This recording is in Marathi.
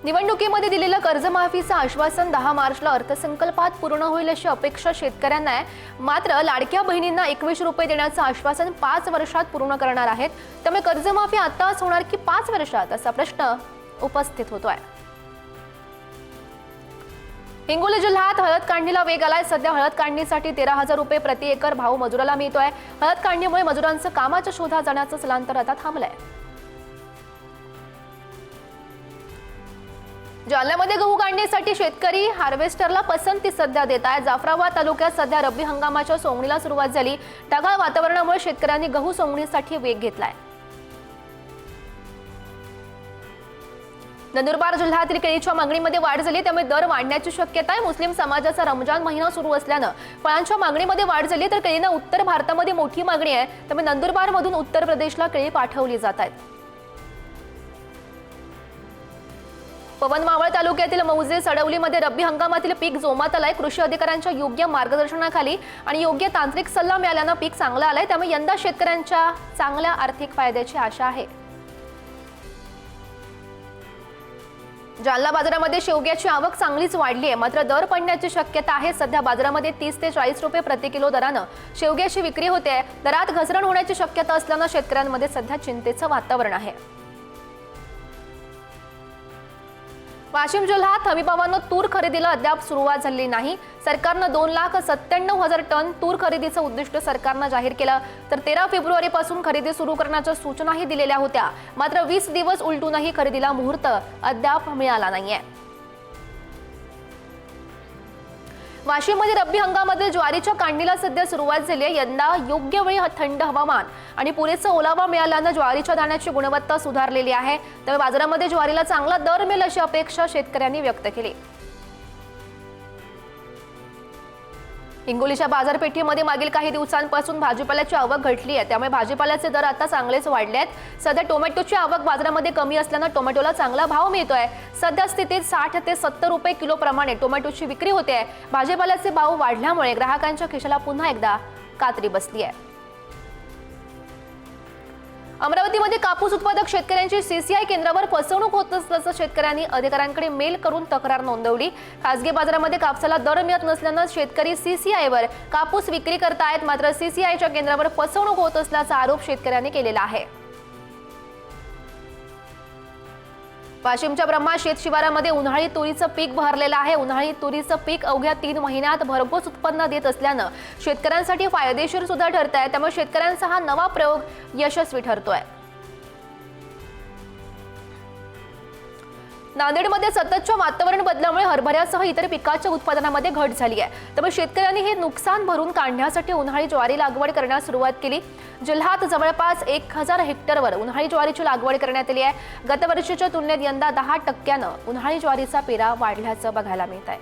निवडणुकीमध्ये दिलेलं कर्जमाफीचं आश्वासन 10 मार्चला अर्थसंकल्पात पूर्ण होईल अशी अपेक्षा शेतकऱ्यांना आहे। मात्र लाडक्या बहिणींना 21 रुपये देण्याचं आश्वासन 5 वर्षात पूर्ण करणार आहेत। त्यामुळे कर्जमाफी आताच होणार की 5 वर्षात असा प्रश्न उपस्थित होतोय। हिंगोली जिल्ह्यात हळद काढणीला वेग आलाय। सध्या हळद काढणीसाठी 13,000 रुपये प्रति एकर भाव मजुराला मिळतोय। हळद काढणीमुळे मजुरांचं कामाच्या शोधात जाण्याचं स्थलांतर आता थांबलंय। जालन्यामध्ये गहू काढणीसाठी शेतकरी हार्वेस्टरला पसंती सध्या देत आहेत। जाफराबाद तालुक्यात सध्या रब्बी हंगामाच्या सोंगणीला सुरुवात झाली। ढगाळ वातावरणामुळे शेतकऱ्यांनी गहू सोंगणीसाठी वेग घेतलाय। नंदुरबार जिल्ह्यातील केळीच्या मागणीमध्ये वाढ झाली, त्यामुळे दर वाढण्याची शक्यता आहे। मुस्लिम समाजाचा रमजान महिना सुरू असल्यानं फळांच्या मागणीमध्ये वाढ झाली, तर केळींना उत्तर भारतामध्ये मोठी मागणी आहे। त्यामुळे नंदुरबारमधून उत्तर प्रदेशला केळी पाठवली जात आहेत। पवन मावळ तालुक्यातील मौजे सडवलीमध्ये रब्बी हंगामातील पीक जोमात आलंय। कृषी अधिकाऱ्यांच्या योग्य मार्गदर्शनाखाली आणि योग्य तांत्रिक सल्ला मिळाल्यानं पीक चांगलं आलंय। त्यामुळे यंदा शेतकऱ्यांच्या चांगल्या आर्थिक फायद्याची आशा आहे। जालना बाजारामध्ये शेवग्याची आवक चांगलीच वाढली आहे, मात्र दर पडण्याची शक्यता आहे। सध्या बाजारामध्ये 30 ते 40 रुपये प्रति किलो दरानं शेवग्याची विक्री होते। दरात घसरण होण्याची शक्यता असल्यानं शेतकऱ्यांमध्ये सध्या चिंतेचं वातावरण आहे। वाशिम जिल्ह्यात हमीभावानं तूर खरेदीला अद्याप सुरुवात झाली नाही। सरकारनं 2,97,000 टन तूर खरेदीचं उद्दिष्ट सरकारनं जाहीर केलं, तर 13 फेब्रुवारीपासून खरेदी सुरू करण्याच्या सूचनाही दिलेल्या होत्या। मात्र 20 दिवस उलटूनही खरेदीला मुहूर्त अद्याप मिळाला नाहीये। वाशिममध्ये रब्बी हंगामातील ज्वारीच्या काढणीला सध्या सुरुवात झाली आहे। यंदा योग्य वेळी थंड हवामान आणि पुरेसा ओलावा मिळाल्यानं ज्वारीच्या दाण्याची गुणवत्ता सुधारलेली आहे। त्यामुळे बाजारामध्ये ज्वारीला चांगला दर मिळेल अशी अपेक्षा शेतकऱ्यांनी व्यक्त केली। हिंगोलीच्या बाजारपेठेमध्ये मागील काही दिवसांपासून भाजीपाल्याची आवक घटली आहे, त्यामुळे भाजीपाल्याचे दर आता चांगलेच वाढले आहेत। सध्या टोमॅटोची आवक बाजारामध्ये कमी असल्यानं टोमॅटोला चांगला भाव मिळतोय। सध्या स्थितीत 60 ते 70 रुपये किलो प्रमाणे टोमॅटोची विक्री होते। भाजीपाल्याचे भाव वाढल्यामुळे ग्राहकांच्या खिशाला पुन्हा एकदा कात्री बसली आहे। अमरावतीमध्ये कापूस उत्पादक शेतकऱ्यांची सीसीआय केंद्रावर फसवणूक होत असल्याचं शेतकऱ्यांनी अधिकाऱ्यांकडे मेल करून तक्रार नोंदवली। खासगी बाजारामध्ये कापसाला दर मिळत नसल्यानं शेतकरी सीसीआयवर कापूस विक्री करतायत, मात्र सीसीआयच्या केंद्रावर फसवणूक होत असल्याचा आरोप शेतकऱ्यांनी केलेला आहे। वाशिमच्या ब्रह्मा शेत शिवारामध्ये उन्हाळी तुरीचं पीक बहरलेलं आहे। उन्हाळी तुरीचं पीक अवघ्या 3 महिन्यात भरघोस उत्पन्न देत असल्यानं शेतकऱ्यांसाठी फायदेशीर सुद्धा ठरत आहे। त्यामुळे शेतकऱ्यांचा हा नवा प्रयोग यशस्वी ठरतोय। नांदेडमध्ये सततच्या वातावरण बदलामुळे हरभऱ्यासह इतर पिकाच्या उत्पादनामध्ये घट झाली आहे। त्यामुळे शेतकऱ्यांनी हे नुकसान भरून काढण्यासाठी उन्हाळी ज्वारी लागवड करण्यास सुरुवात केली। जिल्ह्यात जवळपास 1000 हेक्टरवर उन्हाळी ज्वारीची लागवड करण्यात आली आहे। गत वर्षीच्या तुलनेत यंदा 10% उन्हाळी ज्वारीचा पेरा वाढल्याचं बघायला मिळत आहे।